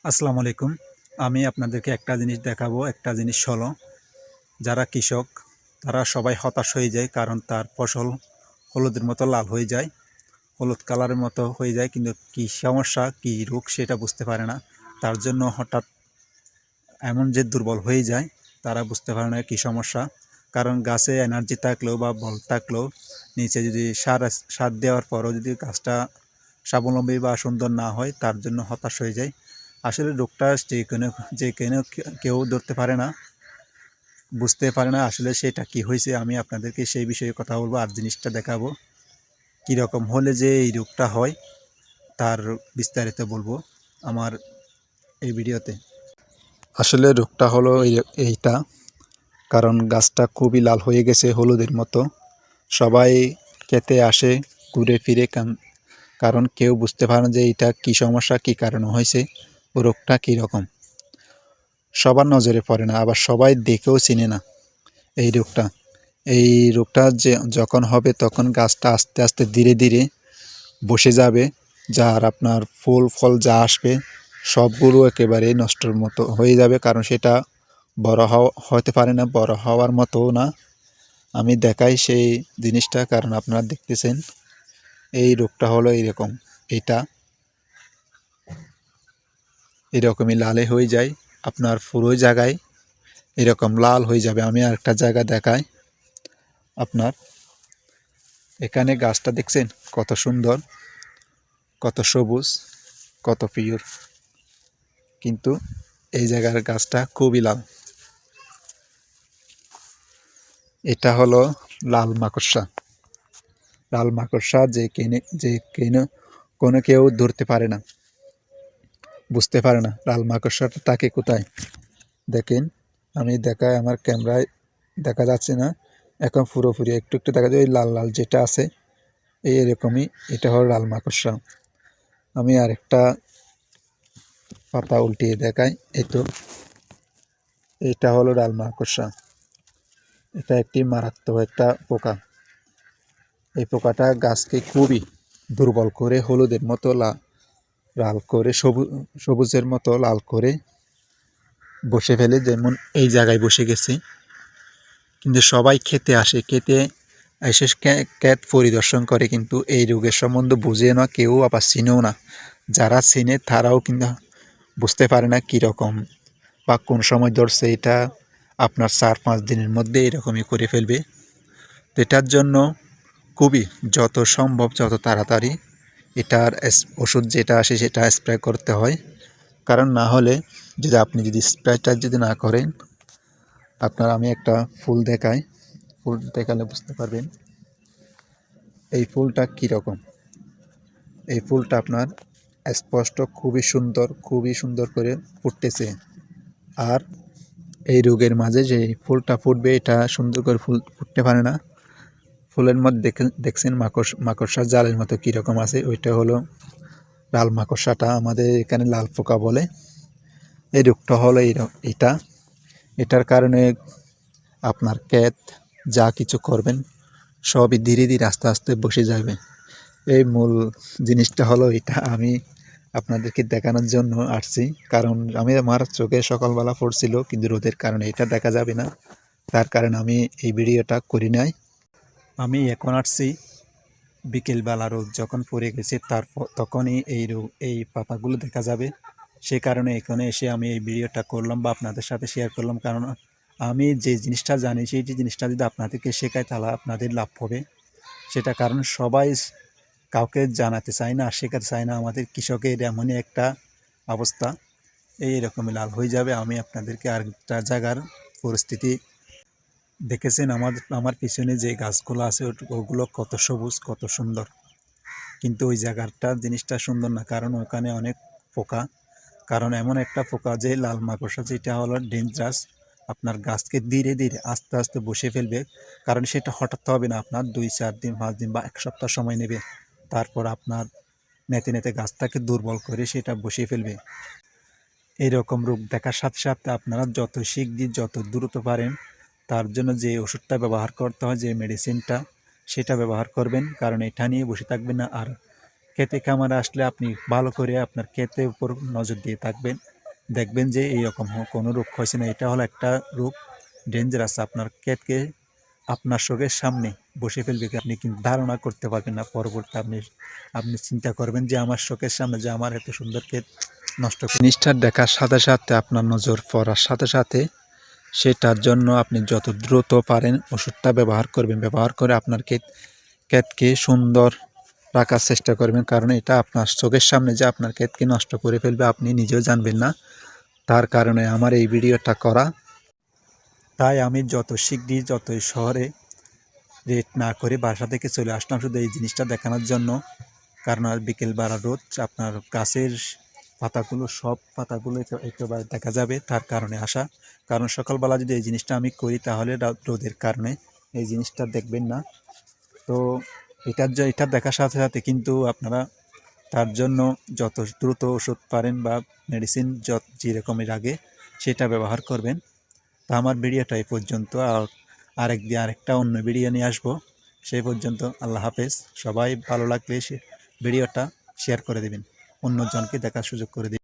আসসালামু আলাইকুম। আমি আপনাদেরকে একটা জিনিস দেখাবো। একটা জিনিস হলো, যারা কৃষক তারা সবাই হতাশ হয়ে যায়, কারণ তার ফসল হলুদের মতো লাল হয়ে যায়, হলুদ কালারের মতো হয়ে যায়, কিন্তু কী সমস্যা কী রোগ সেটা বুঝতে পারে না। তার জন্য হঠাৎ এমন যে দুর্বল হয়ে যায়, তারা বুঝতে পারে না কী সমস্যা। কারণ গাছে এনার্জি থাকলেও বা বল থাকলেও নিচে যদি সার দেওয়ার পরও যদি গাছটা স্বাবলম্বী বা সুন্দর না হয়, তার জন্য হতাশ হয়ে যায়। আসলে রোগটা যে কোনো কেউ ধরতে পারে না, বুঝতে পারে না আসলে সেটা কি হয়েছে। আমি আপনাদেরকে সেই বিষয়ে কথা বলবো আর জিনিসটা দেখাবো কীরকম হলে যে এই রোগটা হয়, তার বিস্তারিত বলবো আমার এই ভিডিওতে। আসলে রোগটা হলো এইটা, কারণ গাছটা খুবই লাল হয়ে গেছে হলুদের মতো। সবাই খেতে আসে ঘুরে ফিরে, কারণ কেউ বুঝতে পারে না যে এটা কী সমস্যা, কী কারণে হয়েছে, রোগটা কীরকম। সবার নজরে পড়ে না, আবার সবাই দেখেও চিনে না এই রোগটা। এই রোগটা যে যখন হবে তখন গাছটা আস্তে আস্তে ধীরে ধীরে বসে যাবে, যার আপনার ফুল ফল যা আসবে সবগুলো একেবারে নষ্টর মতো হয়ে যাবে, কারণ সেটা বড় হতে পারে না, বড় হওয়ার মতোও না। আমি দেখাই সেই জিনিসটা, কারণ আপনারা দেখতেছেন এই রোগটা হলো এইরকম। এটা এরকমই লালে হয়ে যায়, আপনার পুরো জায়গায় এরকম লাল হয়ে যাবে। আমি আরেকটা জায়গা দেখাই আপনার। এখানে গাছটা দেখছেন কত সুন্দর, কত সবুজ, কত পিওর, কিন্তু এই জায়গার গাছটা খুবই লাল। এটা হলো লাল মাকড়সা। লাল মাকড়সা যে কোনো কেউ ধরতে পারে না, বুঝতে পারে না লাল মাকড়সাটা তাকে কোথায়। দেখেন, আমি দেখাই, আমার ক্যামেরায় দেখা যাচ্ছে না এখন, পুরোপুরি একটু একটু দেখা যায়। ওই লাল লাল যেটা আছে এরকমই, এটা হলো লাল মাকড়সা। আমি আরেকটা পাতা উল্টিয়ে দেখাই। এই তো, এটা হলো লাল মাকড়সা। এটা একটি মারাত্মক একটা পোকা। এই পোকাটা গাছকে খুবই দুর্বল করে হলুদের মতো লাল করে, সবুজের মতো লাল করে বসে ফেলে, যেমন এই জায়গায় বসে গেছে। কিন্তু সবাই খেতে আসে, খেতে এসে ক্ষেত পরিদর্শন করে, কিন্তু এই রোগের সম্বন্ধে বুঝে না কেউ, আবার চিনেও না। যারা চিনে তারাও কিন্তু বুঝতে পারে না কীরকম বা কোন সময় ধরছে। এটা আপনার 4-5 দিনের মধ্যে এরকমই করে ফেলবে। তো এটার জন্য খুবই যত সম্ভব যত তাড়াতাড়ি এটার ওষুধ যেটা আসে সেটা স্প্রে করতে হয়। কারণ না হলে যদি স্প্রেটা যদি না করেন, আমি একটা ফুল দেখাই, ফুল দেখালে বুঝতে পারবেন এই ফুলটা কীরকম। এই ফুলটা আপনার স্পষ্ট খুবই সুন্দর করে ফুটতেছে। আর এই রোগের মাঝে যে ফুলটা ফুটবে, এটা সুন্দর করে ফুল ফুটতে পারে না। ফুলের মধ্যে দেখছেন মাকড়সার জালের মতো কীরকম আছে, ওইটা হলো লাল মাকড়সাটা, আমাদের এখানে লাল পোকা বলে। এই রোগটা হলো এটা। এটার কারণে আপনার ক্ষেত যা কিছু করবেন সবই ধীরে ধীরে আস্তে আস্তে বসে যাবে। এই মূল জিনিসটা হলো এটা। আমি আপনাদেরকে দেখানোর জন্য আসছি, কারণ আমার চোখে সকালবেলা পড়ছিল, কিন্তু রোদের কারণে এটা দেখা যাবে না, তার কারণে আমি এই ভিডিওটা করি নাই। আমি এখন আসছি বিকেলবেলা, রোদ যখন পড়ে গেছে তখনই এই পাতাগুলো দেখা যাবে। সে কারণে এখানে এসে আমি এই ভিডিওটা করলাম বা আপনাদের সাথে শেয়ার করলাম, কারণ আমি যে জিনিসটা জানি সেই জিনিসটা যদি আপনাদেরকে শেখাই তাহলে আপনাদের লাভ হবে। সেটা কারণ সবাই কাউকে জানাতে চায় না, শেখাতে চায় না। আমাদের কৃষকের এমনই একটা অবস্থা, এইরকমই লাল হয়ে যাবে। আমি আপনাদেরকে আরেকটা জায়গার পরিস্থিতি দেখেছেন, আমার পিছনে যে গাছগুলো আছে ওগুলো কত সবুজ, কত সুন্দর, কিন্তু ওই জায়গাটা জিনিসটা সুন্দর না, কারণ ওখানে অনেক পোকা। কারণ এমন একটা পোকা যে লাল মাকড়সা, যেটা হলো ডেঞ্জারাস, আপনার গাছকে ধীরে ধীরে আস্তে আস্তে বসে ফেলবে। কারণ সেটা হঠাৎ হবে না, আপনার 2-4 দিন, 5 দিন বা 1 সপ্তাহ সময় নেবে। তারপর আপনার নেতে নেতে গাছটাকে দুর্বল করে সেটা বসিয়ে ফেলবে। এইরকম রোগ দেখার সাথে সাথে আপনারা যত শিগগির যত দ্রুত পারেন তার জন্য যে ওষুধটা ব্যবহার করতে হয়, যে মেডিসিনটা, সেটা ব্যবহার করবেন। কারণ এটা নিয়ে বসে থাকবেন না। আর ক্ষেতে খামারে আসলে আপনি ভালো করে আপনার ক্ষেতের উপর নজর দিয়ে থাকবেন, দেখবেন যে এইরকম কোনো রোগ হয়েছে না। এটা হলো একটা রোগ, ডেঞ্জারাস, আপনার ক্ষেতকে আপনার চোখের সামনে বসে ফেলবে, আপনি কিন্তু ধারণা করতে পারবেন না। পরবর্তী আপনি আপনি চিন্তা করবেন যে আমার চোখের সামনে যে আমার এত সুন্দর ক্ষেত নষ্ট করে। জিনিসটা দেখার সাথে সাথে আপনার নজর পড়ার সাথে সাথে সেটার জন্য আপনি যত দ্রুত পারেন ওষুধটা ব্যবহার করবেন, ব্যবহার করে আপনার ক্ষেতকে সুন্দর রাখার চেষ্টা করবেন, কারণ এটা আপনার চোখের সামনে যে আপনার ক্ষেতকে নষ্ট করে ফেলবে আপনি নিজেও জানবেন না। তার কারণে আমার এই ভিডিওটা করা। তাই আমি যত শীঘ্রই যতই শহরে রেট না করে বাসা থেকে চলে আসলাম শুধু এই জিনিসটা দেখানোর জন্য। কারণ আর বিকেল বেলা রোদ, আপনার গাছের পাতাগুলো সব পাতাগুলো একেবারে দেখা যাবে, তার কারণে আসা। কারণ সকালবেলা যদি এই জিনিসটা আমি করি তাহলে রোদের কারণে এই জিনিসটা দেখবেন না। তো এটা দেখার সাথে সাথে কিন্তু আপনারা তার জন্য যত দ্রুত ওষুধ পারেন বা মেডিসিন যেরকমের আগে সেটা ব্যবহার করবেন। তো আমার ভিডিওটা এই পর্যন্ত, আরেকদিন আরেকটা অন্য ভিডিও নিয়ে আসবো। সেই পর্যন্ত আল্লাহ হাফেজ। সবাই ভালো লাগলে ভিডিওটা শেয়ার করে দেবেন, অন্যজনকে দেখার সুযোগ করে দিন।